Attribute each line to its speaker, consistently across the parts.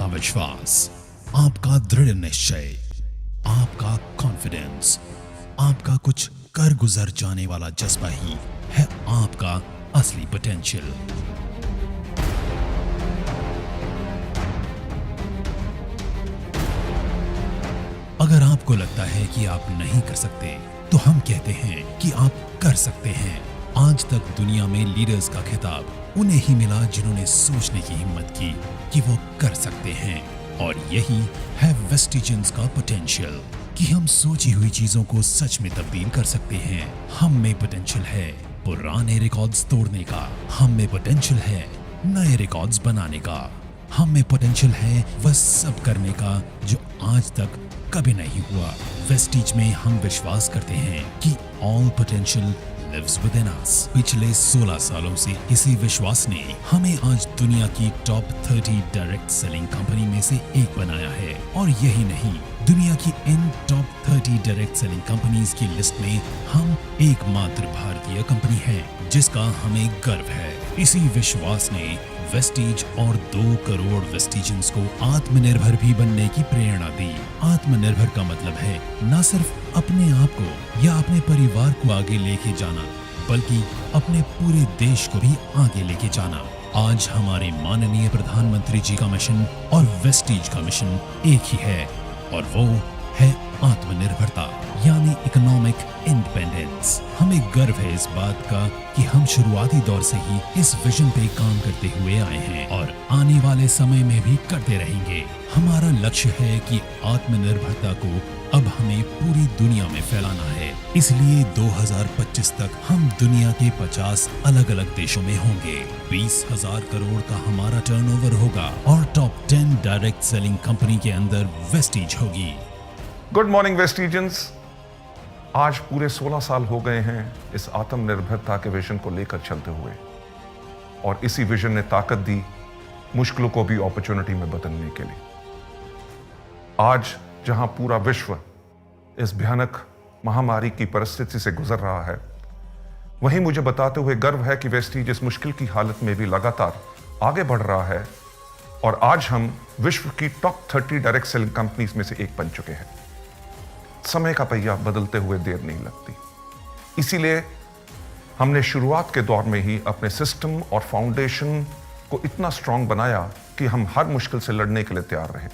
Speaker 1: आपका विश्वास, आपका दृढ़ निश्चय, आपका कॉन्फिडेंस, आपका कुछ कर गुजर जाने वाला जज्बा ही है आपका असली पोटेंशियल। अगर आपको लगता है कि आप नहीं कर सकते, तो हम कहते हैं कि आप कर सकते हैं। आज तक दुनिया में लीडर्स का खिताब उन्हें ही मिला जिन्होंने सोचने की हिम्मत की कि वो कर सकते हैं। और यही है वेस्टिजियंस का पोटेंशियल, कि हम सोची हुई चीजों को सच में तब्दील कर सकते हैं। हम में पोटेंशियल है पुराने रिकॉर्ड्स तोड़ने का, हम में पोटेंशियल है नए रिकॉर्ड्स बनाने का, हम में पोटेंशियल है वह सब करने का जो आज तक कभी नहीं हुआ। वेस्टीज में हम विश्वास करते हैं कि all potential lives within us. पिछले 16 सालों से इसी विश्वास ने हमें आज दुनिया की टॉप 30 डायरेक्ट सेलिंग कंपनी में से एक बनाया है। और यही नहीं, दुनिया की इन टॉप 30 डायरेक्ट सेलिंग कंपनीज की लिस्ट में हम एकमात्र भारतीय कंपनी है जिसका हमें गर्व है। इसी विश्वास ने वेस्टीज और 2 करोड़ वेस्टिजियंस को आत्मनिर्भर भी बनने की प्रेरणा दी। आत्मनिर्भर का मतलब है न सिर्फ अपने आप को या अपने परिवार को आगे लेके जाना, बल्कि अपने पूरे देश को भी आगे लेके जाना। आज हमारे माननीय प्रधानमंत्री जी का मिशन और वेस्टीज का मिशन एक ही है, और वो है आत्मनिर्भरता, यानी इकोनॉमिक इंडिपेंडेंस। हमें गर्व है इस बात का कि हम शुरुआती दौर से ही इस विजन पे काम करते हुए आए हैं और आने वाले समय में भी करते रहेंगे। हमारा लक्ष्य है कि आत्मनिर्भरता को अब हमें पूरी दुनिया में फैलाना है। इसलिए 2025 तक हम दुनिया के 50 अलग अलग देशों में होंगे। 20,000 करोड़ का हमारा टर्नओवर होगा और टॉप 10 डायरेक्ट सेलिंग कंपनी के अंदर वेस्टीज होगी।
Speaker 2: Good morning Vestigians. आज पूरे 16 साल हो गए हैं इस आत्मनिर्भरता के विजन को लेकर चलते हुए, और इसी विजन ने ताकत दी मुश्किलों को भी अपॉर्चुनिटी में बदलने के लिए। आज जहां पूरा विश्व इस भयानक महामारी की परिस्थिति से गुजर रहा है, वहीं मुझे बताते हुए गर्व है कि वेस्टीज इस मुश्किल की हालत में भी लगातार आगे बढ़ रहा है, और आज हम विश्व की टॉप 30 डायरेक्ट सेलिंग कंपनीज में से एक बन चुके हैं। समय का पहिया बदलते हुए देर नहीं लगती, इसीलिए हमने शुरुआत के दौर में ही अपने सिस्टम और फाउंडेशन को इतना स्ट्रांग बनाया कि हम हर मुश्किल से लड़ने के लिए तैयार रहे।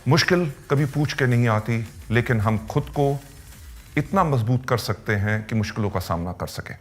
Speaker 2: मुश्किल कभी पूछ के नहीं आती, लेकिन हम खुद को इतना मजबूत कर सकते हैं कि मुश्किलों का सामना कर सकें।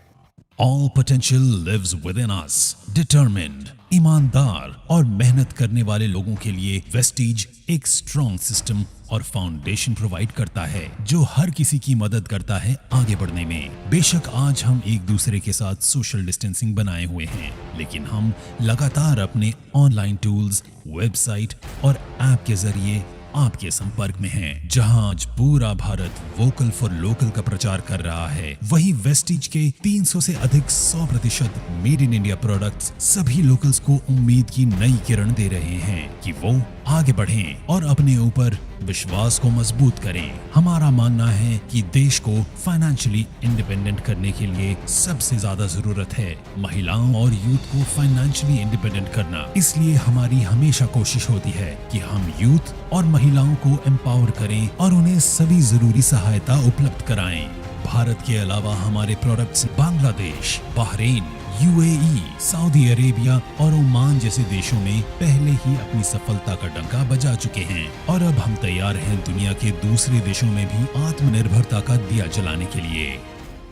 Speaker 1: All potential lives within us. Determined, ईमानदार और मेहनत करने वाले लोगों के लिए वेस्टीज एक स्ट्रॉन्ग सिस्टम और फाउंडेशन प्रोवाइड करता है जो हर किसी की मदद करता है आगे बढ़ने में। बेशक आज हम एक दूसरे के साथ सोशल डिस्टेंसिंग बनाए हुए हैं, लेकिन हम लगातार अपने ऑनलाइन टूल्स, वेबसाइट और ऐप के जरिए आपके संपर्क में हैं। जहां आज पूरा भारत वोकल फॉर लोकल का प्रचार कर रहा है, वहीं वेस्टीज के 300 से अधिक 100% मेड इन इंडिया प्रोडक्ट्स सभी लोकल्स को उम्मीद की नई किरण दे रहे हैं कि वो आगे बढ़ें और अपने ऊपर विश्वास को मजबूत करें। हमारा मानना है कि देश को फाइनेंशियली इंडिपेंडेंट करने के लिए सबसे ज्यादा जरूरत है महिलाओं और यूथ को फाइनेंशियली इंडिपेंडेंट करना। इसलिए हमारी हमेशा कोशिश होती है कि हम यूथ और महिलाओं को एम्पावर करें और उन्हें सभी जरूरी सहायता उपलब्ध कराएं। भारत के अलावा हमारे products Bangladesh, Bahrain, UAE, Saudi Arabia और ओमान जैसे देशों में पहले ही अपनी सफलता का डंका बजा चुके हैं, और अब हम तैयार हैं दुनिया के दूसरे देशों में भी आत्मनिर्भरता का दिया जलाने के लिए।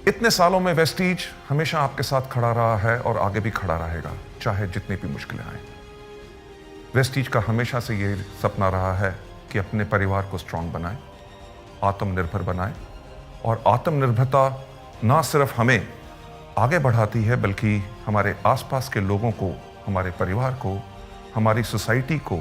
Speaker 2: इतने सालों में वेस्टीज हमेशा आपके साथ खड़ा रहा है और आगे भी खड़ा रहेगा, चाहे जितनी भी मुश्किलें आए। वेस्टीज का हमेशा से ये सपना रहा है कि अपने परिवार को स्ट्रांग बनाए, आत्मनिर्भर बनाए, और आत्मनिर्भरता ना सिर्फ हमें आगे बढ़ाती है बल्कि हमारे आसपास के लोगों को, हमारे परिवार को, हमारी सोसाइटी को,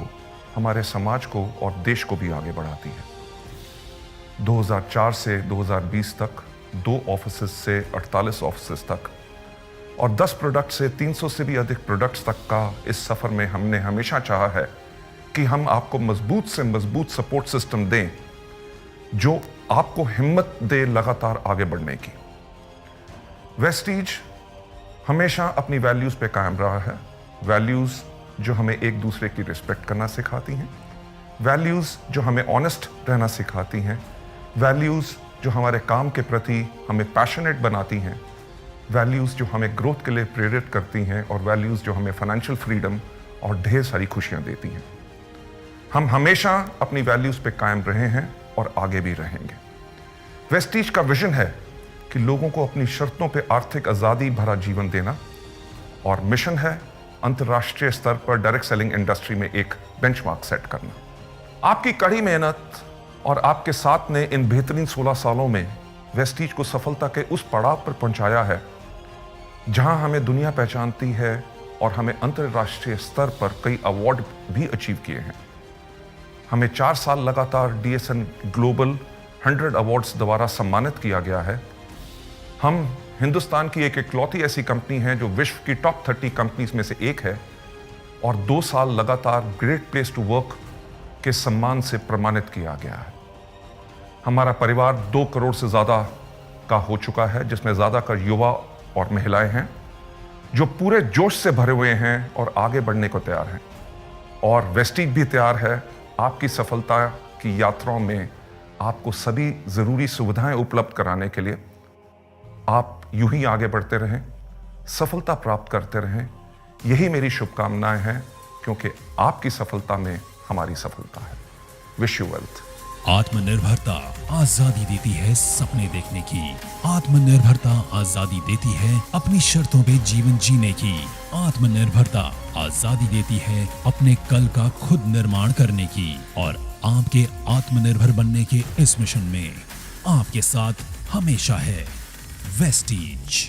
Speaker 2: हमारे समाज को और देश को भी आगे बढ़ाती है। 2004 से 2020 तक 2 ऑफिसेज से 48 ऑफिसेज तक और 10 प्रोडक्ट से 300 से भी अधिक प्रोडक्ट्स तक का इस सफर में हमने हमेशा चाहा है कि हम आपको मजबूत से मजबूत सपोर्ट सिस्टम दें जो आपको हिम्मत दे लगातार आगे बढ़ने की। वेस्टीज हमेशा अपनी वैल्यूज पे कायम रहा है। वैल्यूज जो हमें एक दूसरे की रिस्पेक्ट करना सिखाती हैं, वैल्यूज़ जो हमें ऑनेस्ट रहना सिखाती हैं, वैल्यूज़ जो हमारे काम के प्रति हमें पैशनेट बनाती हैं, वैल्यूज़ जो हमें ग्रोथ के लिए प्रेरित करती हैं और वैल्यूज़ जो हमें फाइनेंशियल फ्रीडम और ढेर सारी खुशियां देती हैं। हम हमेशा अपनी वैल्यूज़ पे कायम रहे हैं और आगे भी रहेंगे। वेस्टीज का विजन है कि लोगों को अपनी शर्तों पे आर्थिक आज़ादी भरा जीवन देना, और मिशन है अंतर्राष्ट्रीय स्तर पर डायरेक्ट सेलिंग इंडस्ट्री में एक बेंचमार्क सेट करना। आपकी कड़ी मेहनत और आपके साथ ने इन बेहतरीन 16 सालों में वेस्टीज को सफलता के उस पड़ाव पर पहुंचाया है जहां हमें दुनिया पहचानती है और हमें अंतर्राष्ट्रीय स्तर पर कई अवार्ड भी अचीव किए हैं। हमें 4 साल लगातार DSN ग्लोबल 100 अवार्ड्स द्वारा सम्मानित किया गया है। हम हिंदुस्तान की एक इकलौती ऐसी कंपनी है जो विश्व की टॉप 30 कंपनीज में से एक है, और 2 साल लगातार ग्रेट प्लेस टू वर्क के सम्मान से प्रमाणित किया गया है। हमारा परिवार 2 करोड़ से ज़्यादा का हो चुका है, जिसमें ज़्यादातर युवा और महिलाएं हैं जो पूरे जोश से भरे हुए हैं और आगे बढ़ने को तैयार हैं। और वेस्टीज भी तैयार है आपकी सफलता की यात्राओं में आपको सभी ज़रूरी सुविधाएं उपलब्ध कराने के लिए। आप यूं ही आगे बढ़ते रहें, सफलता प्राप्त करते रहें, यही मेरी शुभकामनाएं हैं, क्योंकि आपकी सफलता में हमारी सफलता है। Wish you wealth.
Speaker 1: आत्मनिर्भरता आजादी देती है सपने देखने की। आत्मनिर्भरता आजादी देती है अपनी शर्तों पे जीवन जीने की। आत्मनिर्भरता आजादी देती है अपने कल का खुद निर्माण करने की। और आपके आत्मनिर्भर बनने के इस मिशन में आपके साथ हमेशा है वेस्टीज।